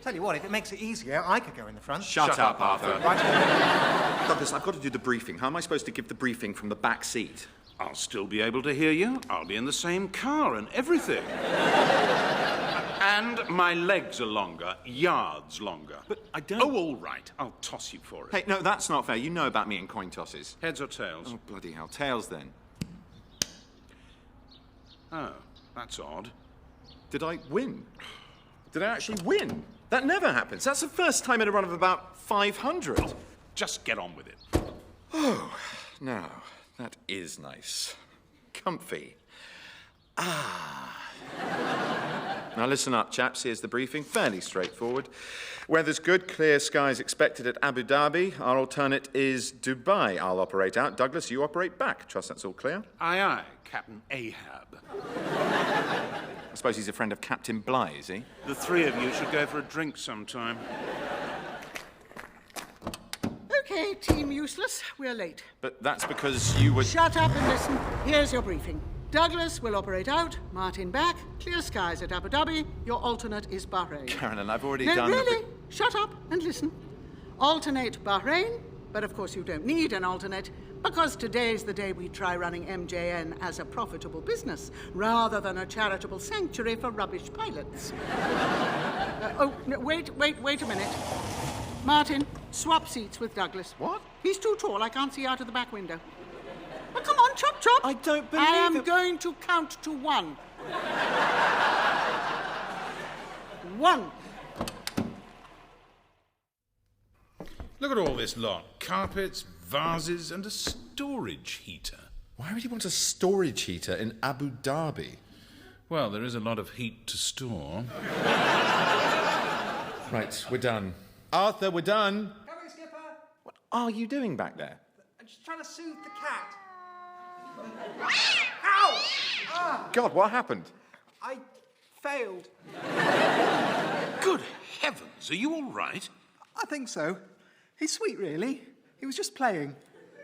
Tell you what, if it makes it easier, I could go in the front. Shut up, Arthur. Right. Douglas, I've got to do the briefing. How am I supposed to give the briefing from the back seat? I'll still be able to hear you. I'll be in the same car and everything. And my legs are longer, yards longer. But I don't... Oh, all right. I'll toss you for it. Hey, no, that's not fair. You know about me in coin tosses. Heads or tails? Oh, bloody hell. Tails, then. Oh, that's odd. Did I win? Did I actually win? That never happens. That's the first time in a run of about 500. Just get on with it. Oh, now, that is nice. Comfy. Now listen up, chaps. Here's the briefing. Fairly straightforward. Weather's good. Clear skies expected at Abu Dhabi. Our alternate is Dubai. I'll operate out. Douglas, you operate back. Trust that's all clear? Aye, aye, Captain Ahab. I suppose he's a friend of Captain Bligh, is he? The three of you should go for a drink sometime. Okay, Team Useless, we're late. But that's because you were... Shut up and listen. Here's your briefing. Douglas will operate out, Martin back, clear skies at Abu Dhabi. Your alternate is Bahrain. Carolyn, I've already No, done... really? Shut up and listen. Alternate Bahrain, but of course you don't need an alternate, because today's the day we try running MJN as a profitable business, rather than a charitable sanctuary for rubbish pilots. Wait a minute. Martin, swap seats with Douglas. What? He's too tall, I can't see out of the back window. Oh, come on, chop, chop. I don't believe I am it. going to count to 1. 1. Look at all this lot. Carpets, vases, and a storage heater. Why would you want a storage heater in Abu Dhabi? Well, there is a lot of heat to store. Right, we're done. Arthur, we're done. Coming, Skipper. What are you doing back there? I'm just trying to soothe the cat. Ow! God, what happened? I failed. Good heavens, are you all right? I think so. He's sweet, really. He was just playing.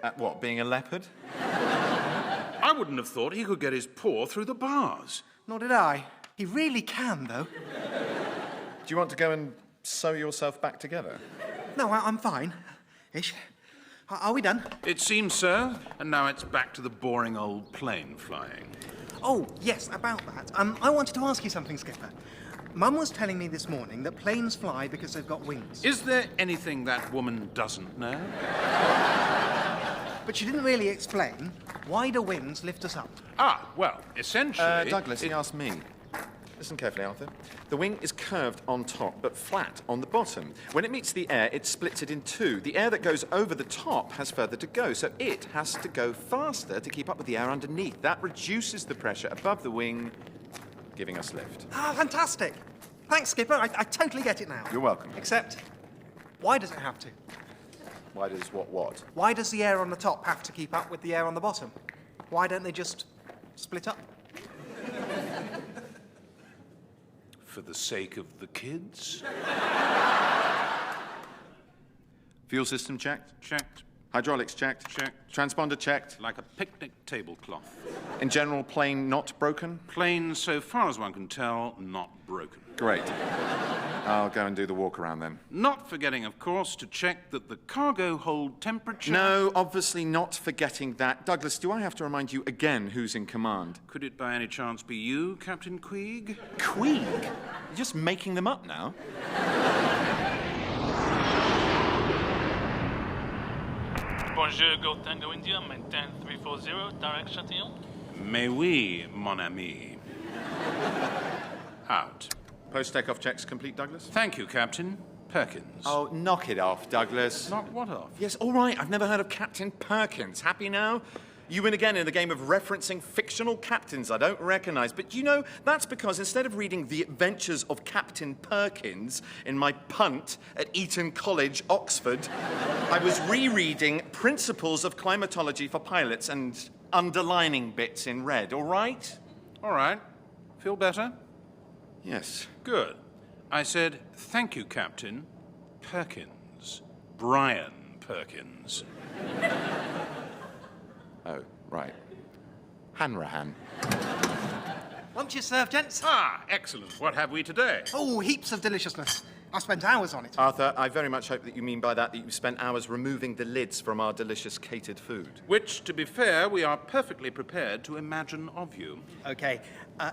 At what, being a leopard? I wouldn't have thought he could get his paw through the bars. Nor did I. He really can, though. Do you want to go and sew yourself back together? No, I'm fine. Ish. Are we done? It seems so, and now it's back to the boring old plane flying. Oh, yes, about that. I wanted to ask you something, Skipper. Mum was telling me this morning that planes fly because they've got wings. Is there anything that woman doesn't know? But she didn't really explain. Why do winds lift us up? Ah, well, essentially... Douglas, he asked me. Listen carefully, Arthur. The wing is curved on top, but flat on the bottom. When it meets the air, it splits it in two. The air that goes over the top has further to go, so it has to go faster to keep up with the air underneath. That reduces the pressure above the wing, giving us lift. Ah, fantastic. Thanks, Skipper. I totally get it now. You're welcome. Except, why does it have to? Why does what? Why does the air on the top have to keep up with the air on the bottom? Why don't they just split up? For the sake of the kids? Fuel system checked? Checked. Hydraulics checked? Checked. Transponder checked? Like a picnic tablecloth. In general, plane not broken? Plane, so far as one can tell, not broken. Great. I'll go and do the walk around then. Not forgetting, of course, to check that the cargo hold temperature... No, obviously not forgetting that. Douglas, do I have to remind you again who's in command? Could it by any chance be you, Captain Queeg? Queeg? You're just making them up now. Bonjour, Go Tango India, maintain 340, direct Châtillon. Mais oui, mon ami. Out. Post-takeoff checks complete, Douglas? Thank you, Captain Perkins. Oh, knock it off, Douglas. Knock what off? Yes, all right, I've never heard of Captain Perkins. Happy now? You win again in the game of referencing fictional captains I don't recognise. But you know, that's because instead of reading The Adventures of Captain Perkins in my punt at Eton College, Oxford, I was rereading Principles of Climatology for Pilots and underlining bits in red, all right? All right. Feel better? Yes. Good. I said, thank you, Captain Perkins. Brian Perkins. Oh, right. Hanrahan. Lunch is served, gents. Ah, excellent. What have we today? Oh, heaps of deliciousness. I spent hours on it. Arthur, I very much hope that you mean by that you spent hours removing the lids from our delicious catered food. Which, to be fair, we are perfectly prepared to imagine of you. OK.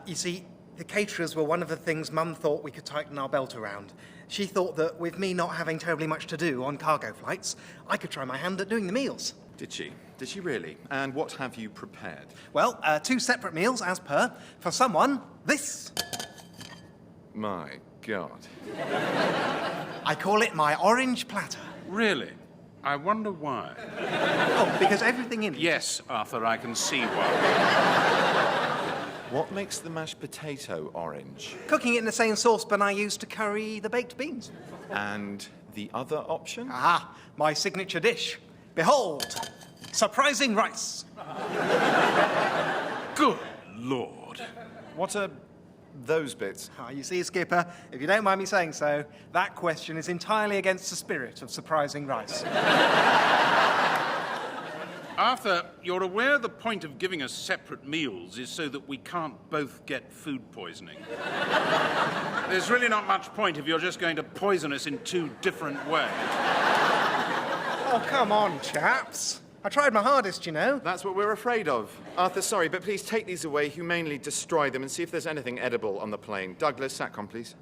You see, the caterers were one of the things Mum thought we could tighten our belt around. She thought that with me not having terribly much to do on cargo flights, I could try my hand at doing the meals. Did she? Did she really? And what have you prepared? Well, 2 separate meals, as per. For someone, this. My God. I call it my orange platter. Really? I wonder why. Oh, because everything in it... Yes, Arthur, I can see why. What makes the mashed potato orange? Cooking it in the same saucepan I used to curry the baked beans. And the other option? Ah, my signature dish. Behold, surprising rice. Good Lord. What are those bits? Ah, you see, Skipper, if you don't mind me saying so, that question is entirely against the spirit of surprising rice. Arthur, you're aware the point of giving us separate meals is so that we can't both get food poisoning. There's really not much point if you're just going to poison us in 2 different ways. Oh, come on, chaps. I tried my hardest, you know. That's what we're afraid of. Arthur, sorry, but please take these away, humanely destroy them, and see if there's anything edible on the plane. Douglas, SATCOM, please.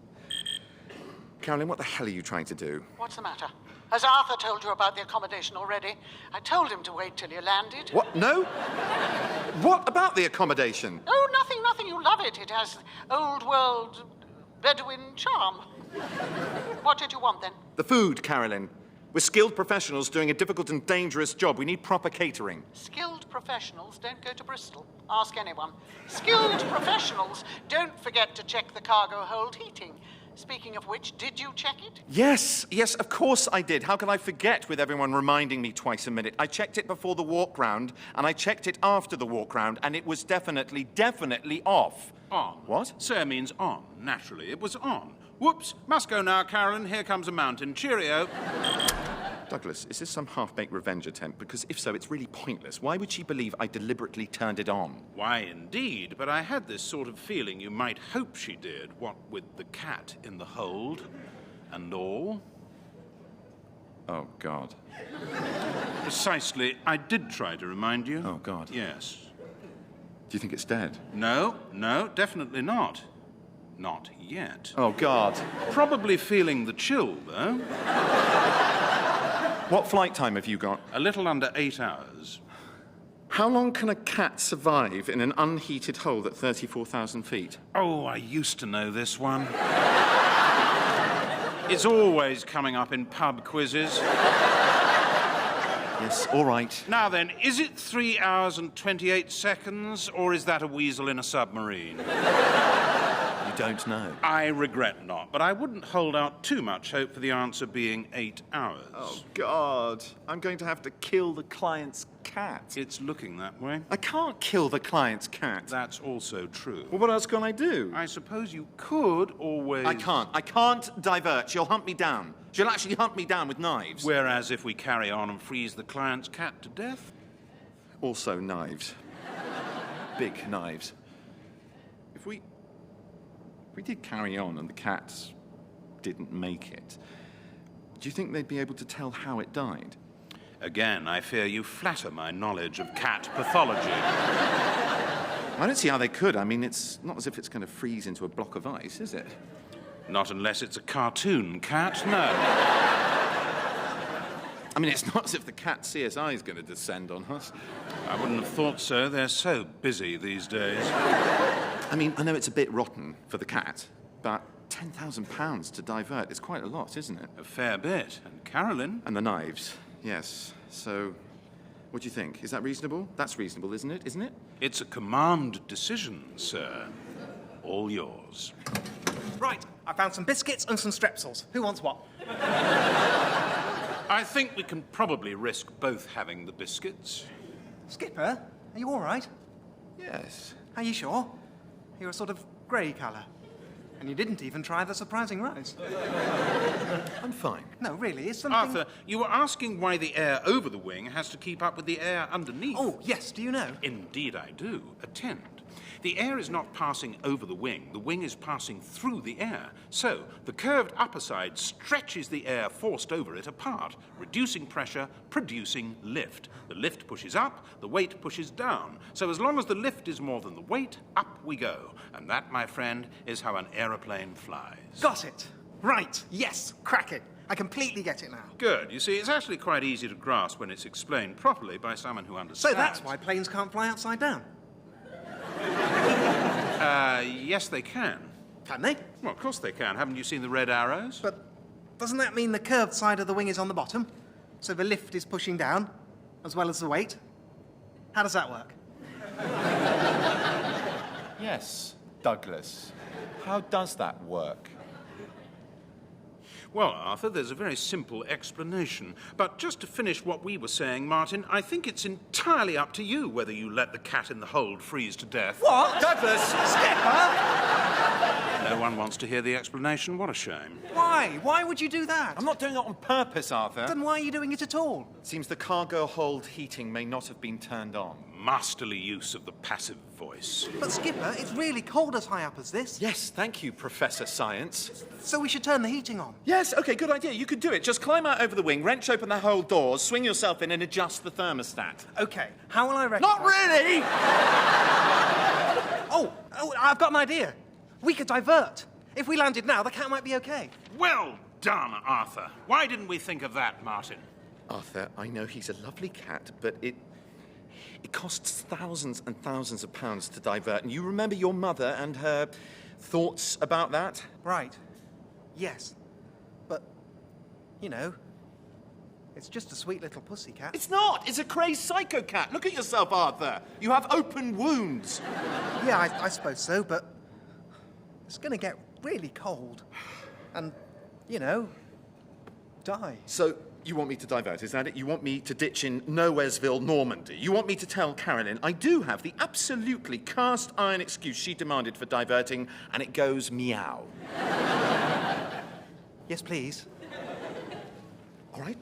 Carolyn, what the hell are you trying to do? What's the matter? Has Arthur told you about the accommodation already? I told him to wait till you landed. What? No? What about the accommodation? Oh, nothing, nothing. You love it. It has old world Bedouin charm. What did you want, then? The food, Carolyn. We're skilled professionals doing a difficult and dangerous job. We need proper catering. Skilled professionals don't go to Bristol. Ask anyone. Skilled professionals don't forget to check the cargo hold heating. Speaking of which, did you check it? Yes, of course I did. How could I forget with everyone reminding me twice a minute? I checked it before the walk round, and I checked it after the walk round, and it was definitely off. On. What? Sir means on, naturally. It was on. Whoops, must go now, Carolyn. Here comes a mountain. Cheerio. Douglas, is this some half-baked revenge attempt? Because if so, it's really pointless. Why would she believe I deliberately turned it on? Why, indeed, but I had this sort of feeling you might hope she did, what with the cat in the hold and all. Oh, God. Precisely. I did try to remind you. Oh, God. Yes. Do you think it's dead? No, definitely not. Not yet. Oh, God. Probably feeling the chill, though. What flight time have you got? A little under 8 hours. How long can a cat survive in an unheated hold at 34,000 feet? Oh, I used to know this one. It's always coming up in pub quizzes. Yes, all right. Now then, is it 3 hours and 28 seconds, or is that a weasel in a submarine? You don't know. I regret not, but I wouldn't hold out too much hope for the answer being 8 hours. Oh, God. I'm going to have to kill the client's cat. It's looking that way. I can't kill the client's cat. That's also true. Well, what else can I do? I suppose you could always... I can't divert. She'll hunt me down. She'll actually hunt me down with knives. Whereas if we carry on and freeze the client's cat to death... Also knives. Big knives. If we did carry on and the cats didn't make it, do you think they'd be able to tell how it died? Again, I fear you flatter my knowledge of cat pathology. I don't see how they could. I mean, it's not as if it's going to freeze into a block of ice, is it? Not unless it's a cartoon cat, no. I mean, it's not as if the cat CSI is going to descend on us. I wouldn't have thought so. They're so busy these days. I mean, I know it's a bit rotten for the cat, but £10,000 to divert is quite a lot, isn't it? A fair bit. And Carolyn? And the knives, yes. So, what do you think? Is that reasonable? That's reasonable, isn't it? Isn't it? It's a command decision, sir. All yours. Right, I found some biscuits and some strepsils. Who wants what? I think we can probably risk both having the biscuits. Skipper, are you all right? Yes. Are you sure? You're a sort of grey colour. And you didn't even try the surprising rice. I'm fine. No, really, it's something... Arthur, you were asking why the air over the wing has to keep up with the air underneath. Oh, yes, do you know? Indeed I do. Attend. The air is not passing over the wing is passing through the air. So, the curved upper side stretches the air forced over it apart, reducing pressure, producing lift. The lift pushes up, the weight pushes down. So as long as the lift is more than the weight, up we go. And that, my friend, is how an aeroplane flies. Got it. Right, yes, crack it. I completely get it now. Good. You see, it's actually quite easy to grasp when it's explained properly by someone who understands. So that's why planes can't fly upside down. Yes, they can. Can they? Well, of course they can. Haven't you seen the red arrows? But doesn't that mean the curved side of the wing is on the bottom? So the lift is pushing down, as well as the weight? How does that work? Yes, Douglas. How does that work? Well, Arthur, there's a very simple explanation. But just to finish what we were saying, Martin, I think it's entirely up to you whether you let the cat in the hold freeze to death. What? Douglas! Skipper! No one wants to hear the explanation. What a shame. Why? Why would you do that? I'm not doing it on purpose, Arthur. Then why are you doing it at all? Seems the cargo hold heating may not have been turned on. Masterly use of the passive voice. But, Skipper, it's really cold as high up as this. Yes, thank you, Professor Science. So we should turn the heating on. Yes, okay, good idea. You could do it. Just climb out over the wing, wrench open the whole doors, swing yourself in and adjust the thermostat. Okay, how will I recognize... Not really! Oh, I've got an idea. We could divert. If we landed now, the cat might be okay. Well done, Arthur. Why didn't we think of that, Martin? Arthur, I know he's a lovely cat, but it costs thousands and thousands of pounds to divert. And you remember your mother and her thoughts about that? Right. Yes. But, you know, it's just a sweet little pussycat. It's not! It's a crazed psycho cat. Look at yourself, Arthur. You have open wounds. Yeah, I suppose so, but it's going to get really cold. And, you know, die. So, you want me to divert, is that it? You want me to ditch in Nowheresville, Normandy? You want me to tell Carolyn I do have the absolutely cast-iron excuse she demanded for diverting, and it goes meow. Yes, please. All right.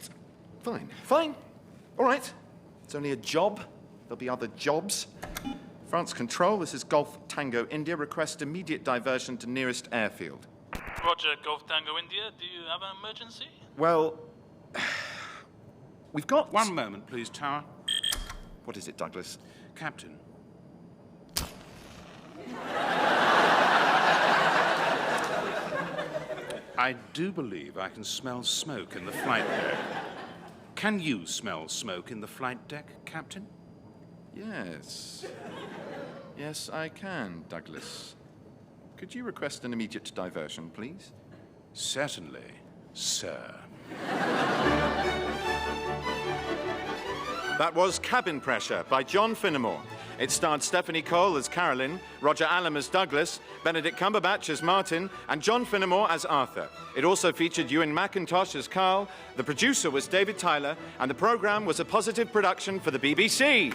Fine. Fine. All right. It's only a job. There'll be other jobs. France Control, this is Golf Tango India. Request immediate diversion to nearest airfield. Roger, Golf Tango India. Do you have an emergency? Well, we've got... One moment, please, Tower. What is it, Douglas? Captain. I do believe I can smell smoke in the flight deck. Can you smell smoke in the flight deck, Captain? Yes. Yes, I can, Douglas. Could you request an immediate diversion, please? Certainly, sir. That was Cabin Pressure by John Finnemore. It starred Stephanie Cole as Carolyn, Roger Allam as Douglas, Benedict Cumberbatch as Martin, and John Finnemore as Arthur. It also featured Ewan McIntosh as Carl, the producer was David Tyler, and the programme was a positive production for the BBC.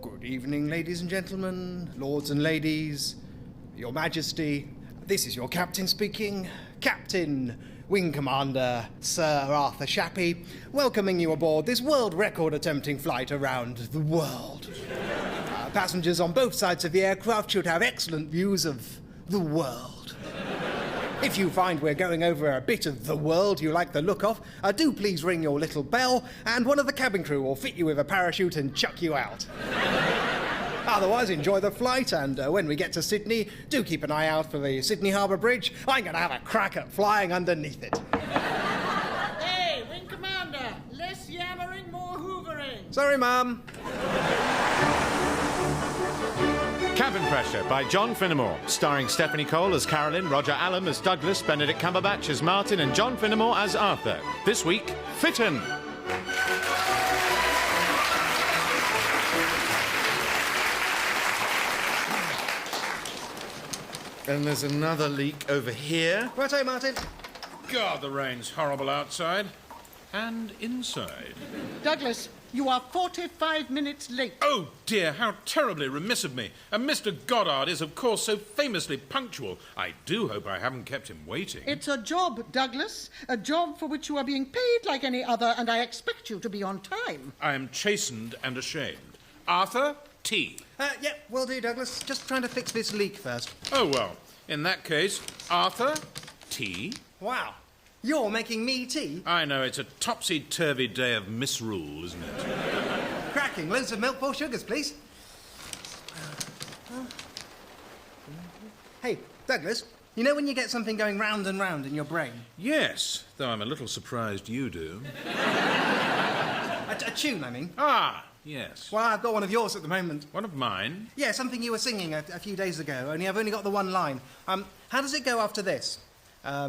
Good evening, ladies and gentlemen, lords and ladies, Your Majesty. This is your captain speaking. Captain, Wing Commander Sir Arthur Shappy, welcoming you aboard this world record attempting flight around the world. Passengers on both sides of the aircraft should have excellent views of the world. If you find we're going over a bit of the world you like the look of, do please ring your little bell, and one of the cabin crew will fit you with a parachute and chuck you out. Otherwise, enjoy the flight, and when we get to Sydney, do keep an eye out for the Sydney Harbour Bridge. I'm going to have a crack at flying underneath it. Hey, Wing Commander, less yammering, more hoovering. Sorry, Mum. Cabin Pressure by John Finnemore, starring Stephanie Cole as Carolyn, Roger Allam as Douglas, Benedict Cumberbatch as Martin, and John Finnemore as Arthur. This week, Fitton. And there's another leak over here. Righto, Martin. God, the rain's horrible outside. And inside. Douglas, you are 45 minutes late. Oh, dear, how terribly remiss of me. And Mr. Goddard is, of course, so famously punctual. I do hope I haven't kept him waiting. It's a job, Douglas. A job for which you are being paid like any other, and I expect you to be on time. I am chastened and ashamed. Arthur, tea. Yeah, will do, Douglas. Just trying to fix this leak first. Oh, well, in that case, Arthur, tea. Wow. You're making me tea? I know, it's a topsy-turvy day of misrule, isn't it? Cracking. Loads of milk, 4 sugars, please. Hey, Douglas, you know when you get something going round and round in your brain? Yes, though I'm a little surprised you do. A tune, I mean. Ah, yes. Well, I've got one of yours at the moment. One of mine? Yeah, something you were singing a few days ago, only I've only got the one line. How does it go after this? How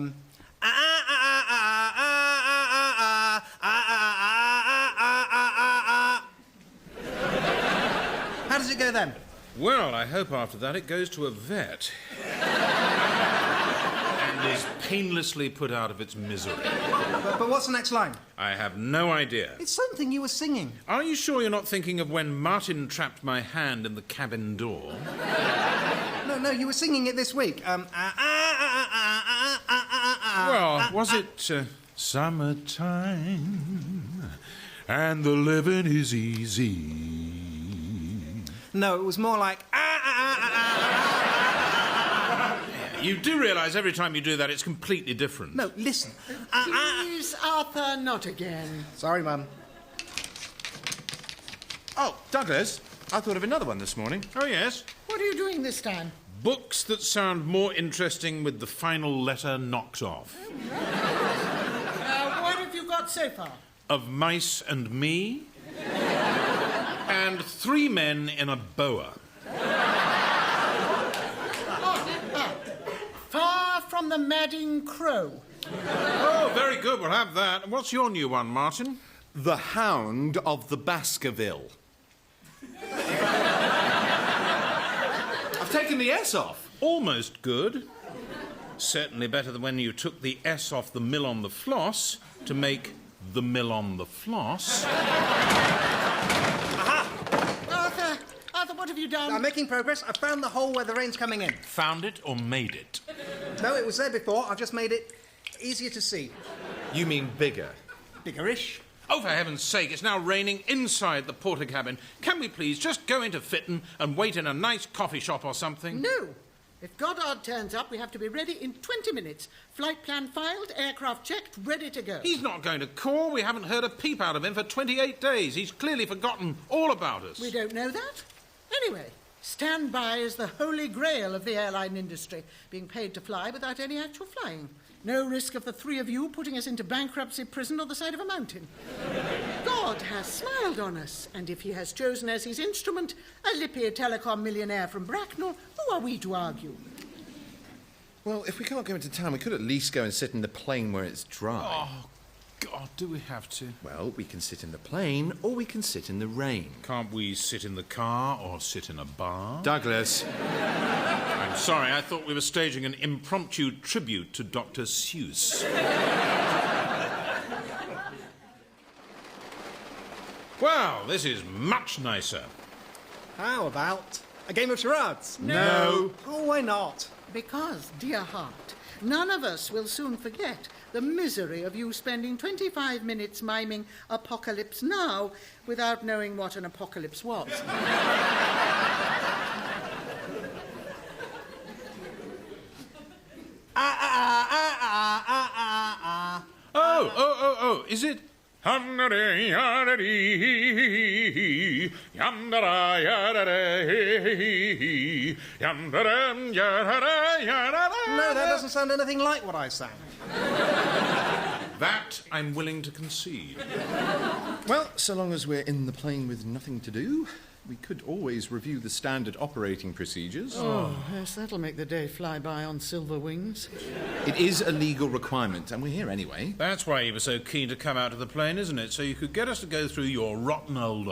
does it go then? Well, I hope after that it goes to a vet. And is painlessly put out of its misery. But what's the next line? I have no idea. It's something you were singing. Are you sure you're not thinking of when Martin trapped my hand in the cabin door? No, you were singing it this week. Well, was it summertime and the living is easy? No, it was more like You do realise every time you do that it's completely different. No, listen. Please, Arthur, not again. Sorry, Mum. Oh, Douglas, I thought of another one this morning. Oh, yes? What are you doing this time? Books that sound more interesting with the final letter knocked off. What have you got so far? Of Mice and Me. And 3 Men in a Boa. Far from the Madding Crow. Oh, very good, we'll have that. What's your new one, Martin? The Hound of the Baskerville. I've taken the S off. Almost good. Certainly better than when you took the S off the mill on the floss to make the mill on the floss. Arthur, what have you done? I'm making progress. I found the hole where the rain's coming in. Found it or made it? No, it was there before. I've just made it easier to see. You mean bigger? Biggerish. Oh, for heaven's sake, it's now raining inside the porter cabin. Can we please just go into Fitton and wait in a nice coffee shop or something? No. If Goddard turns up, we have to be ready in 20 minutes. Flight plan filed, aircraft checked, ready to go. He's not going to call. We haven't heard a peep out of him for 28 days. He's clearly forgotten all about us. We don't know that. Anyway, standby is the holy grail of the airline industry, being paid to fly without any actual flying. No risk of the three of you putting us into bankruptcy prison or the side of a mountain. God has smiled on us, and if he has chosen as his instrument a lippy telecom millionaire from Bracknell, who are we to argue? Well, if we can't go into town, we could at least go and sit in the plane where it's dry. Oh, God, do we have to? Well, we can sit in the plane, or we can sit in the rain. Can't we sit in the car or sit in a bar? Douglas. I'm sorry, I thought we were staging an impromptu tribute to Dr. Seuss. Well, this is much nicer. How about a game of charades? No. Oh, why not? Because, dear heart, none of us will soon forget the misery of you spending 25 minutes miming Apocalypse Now without knowing what an apocalypse was. Oh, is it? No, that doesn't sound anything like what I sang. That I'm willing to concede. Well, so long as we're in the plane with nothing to do, we could always review the standard operating procedures. Oh, yes, that'll make the day fly by on silver wings. It is a legal requirement, and we're here anyway. That's why you were so keen to come out to the plane, isn't it? So you could get us to go through your rotten old